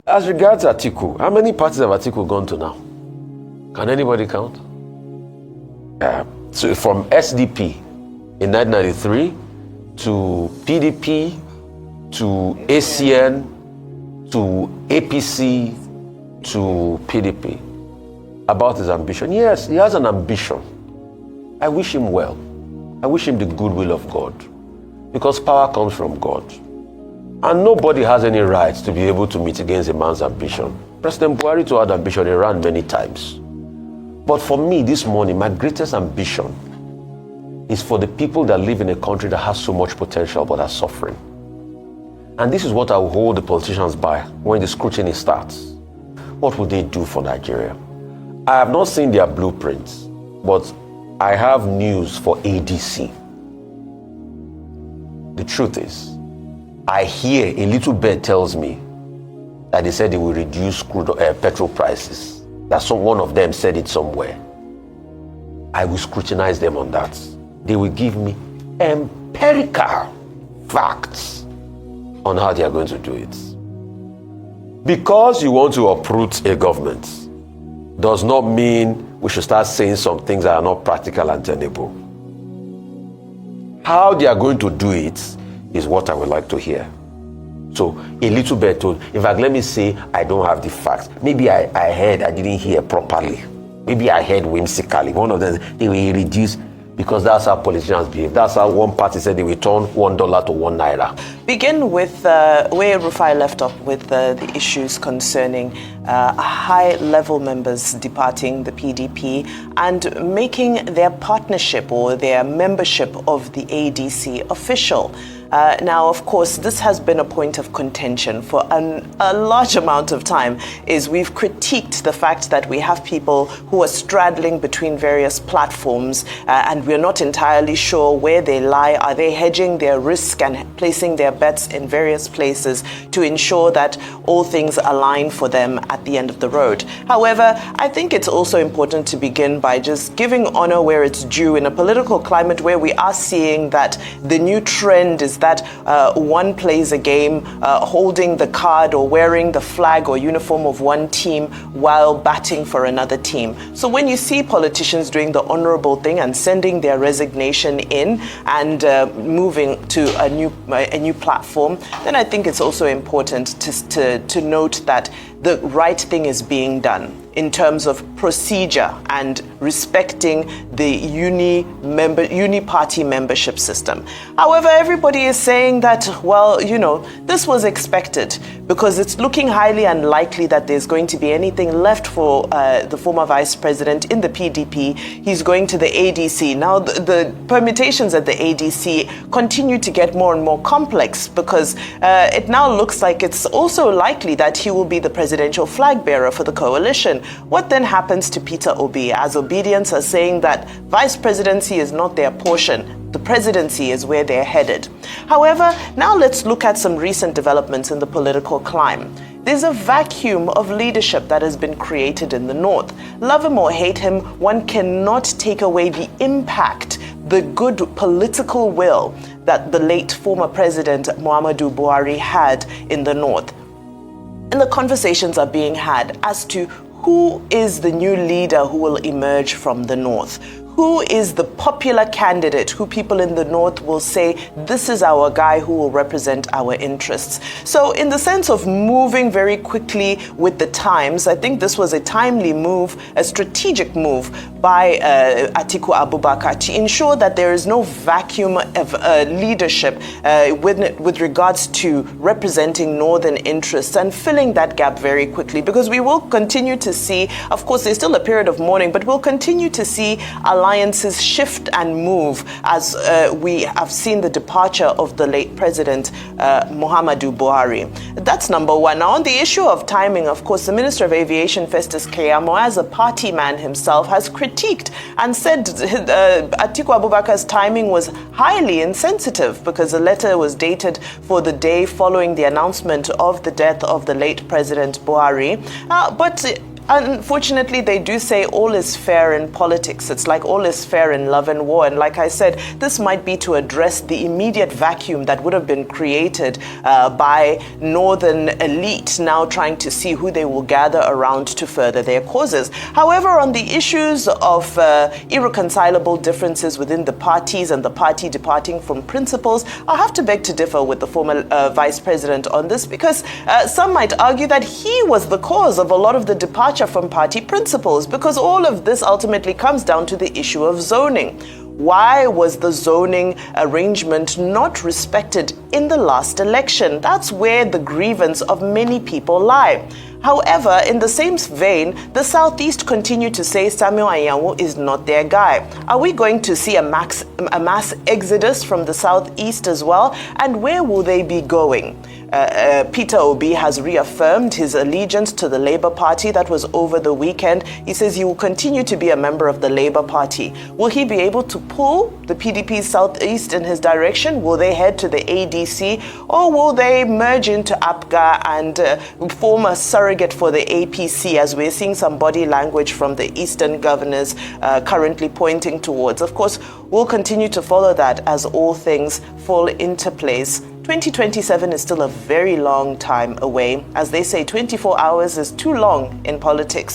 As regards Atiku, how many parties have Atiku gone to now? Can anybody count? So from SDP in 1993 to PDP to ACN to APC to PDP. About his ambition. Yes, he has an ambition. I wish him well. I wish him the goodwill of God. Because power comes from God. And nobody has any right to be able to meet against a man's ambition. President Buhari too had ambition. He ran many times. But for me this morning, my greatest ambition is for the people that live in a country that has so much potential but are suffering. And this is what I will hold the politicians by when the scrutiny starts. What will they do for Nigeria? I have not seen their blueprints, but I have news for ADC. The truth is, I hear a little bird tells me that they said they will reduce petrol prices. That one of them said it somewhere. I will scrutinize them on that. They will give me empirical facts on how they are going to do it. Because you want to uproot a government does not mean we should start saying some things that are not practical and tenable. How they are going to do it is what I would like to hear. So a little bit told, in fact, let me say I don't have the facts. Maybe I heard, I didn't hear properly. Maybe I heard whimsically. One of them, they will reduce, because that's how politicians behave. That's how one party said they will turn $1 to ₦1. Begin with where Rufai left off with the issues concerning high-level members departing the PDP and making their partnership or their membership of the ADC official. Now, of course, this has been a point of contention for a large amount of time. We've critiqued the fact that we have people who are straddling between various platforms and we're not entirely sure where they lie. Are they hedging their risk and placing their bets in various places to ensure that all things align for them at the end of the road? However, I think it's also important to begin by just giving honor where it's due in a political climate where we are seeing that the new trend is that one plays a game holding the card or wearing the flag or uniform of one team while batting for another team. So when you see politicians doing the honorable thing and sending their resignation in and moving to a new platform, then I think it's also important to note that the right thing is being done in terms of procedure and respecting the uni-party membership system. However, everybody is saying that, well, this was expected because it's looking highly unlikely that there's going to be anything left for the former vice president in the PDP. He's going to the ADC. Now, the permutations at the ADC continue to get more and more complex because it now looks like it's also likely that he will be the presidential flag bearer for the coalition. What then happens to Peter Obi, as Obedience are saying that vice presidency is not their portion? The presidency is where they're headed. However, now let's look at some recent developments in the political climate. There's a vacuum of leadership that has been created in the north. Love him or hate him, one cannot take away the impact, the good political will that the late former president Muhammadu Buhari had in the north. And the conversations are being had as to who is the new leader who will emerge from the north. Who is the popular candidate who people in the north will say, this is our guy who will represent our interests? So in the sense of moving very quickly with the times, I think this was a timely move, a strategic move by Atiku Abubakar to ensure that there is no vacuum of leadership with regards to representing northern interests and filling that gap very quickly, because we will continue to see, of course, there's still a period of mourning, but we'll continue to see alliances shift and move as we have seen the departure of the late president Muhammadu Buhari. That's number one. Now, on the issue of timing, of course, the Minister of Aviation, Festus Keyamo, as a party man himself, has critiqued and said Atiku Abubakar's timing was highly insensitive because the letter was dated for the day following the announcement of the death of the late President Buhari. But Unfortunately, they do say all is fair in politics. It's like all is fair in love and war. And like I said, this might be to address the immediate vacuum that would have been created by northern elite now trying to see who they will gather around to further their causes. However, on the issues of irreconcilable differences within the parties and the party departing from principles, I have to beg to differ with the former vice president on this, because some might argue that he was the cause of a lot of the departure from party principles, because all of this ultimately comes down to the issue of zoning. Why was the zoning arrangement not respected in the last election? That's where the grievance of many people lie. However, in the same vein, the Southeast continue to say Samuel Anyanwu is not their guy. Are we going to see a mass exodus from the Southeast as well? And where will they be going? Peter Obi has reaffirmed his allegiance to the Labour Party. That was over the weekend. He says he will continue to be a member of the Labour Party. Will he be able to pull the PDP Southeast in his direction? Will they head to the ADC? Or will they merge into APGA and form a surrogate for the APC, as we're seeing some body language from the Eastern governors currently pointing towards? Of course, we'll continue to follow that as all things fall into place. 2027 is still a very long time away. As they say, 24 hours is too long in politics.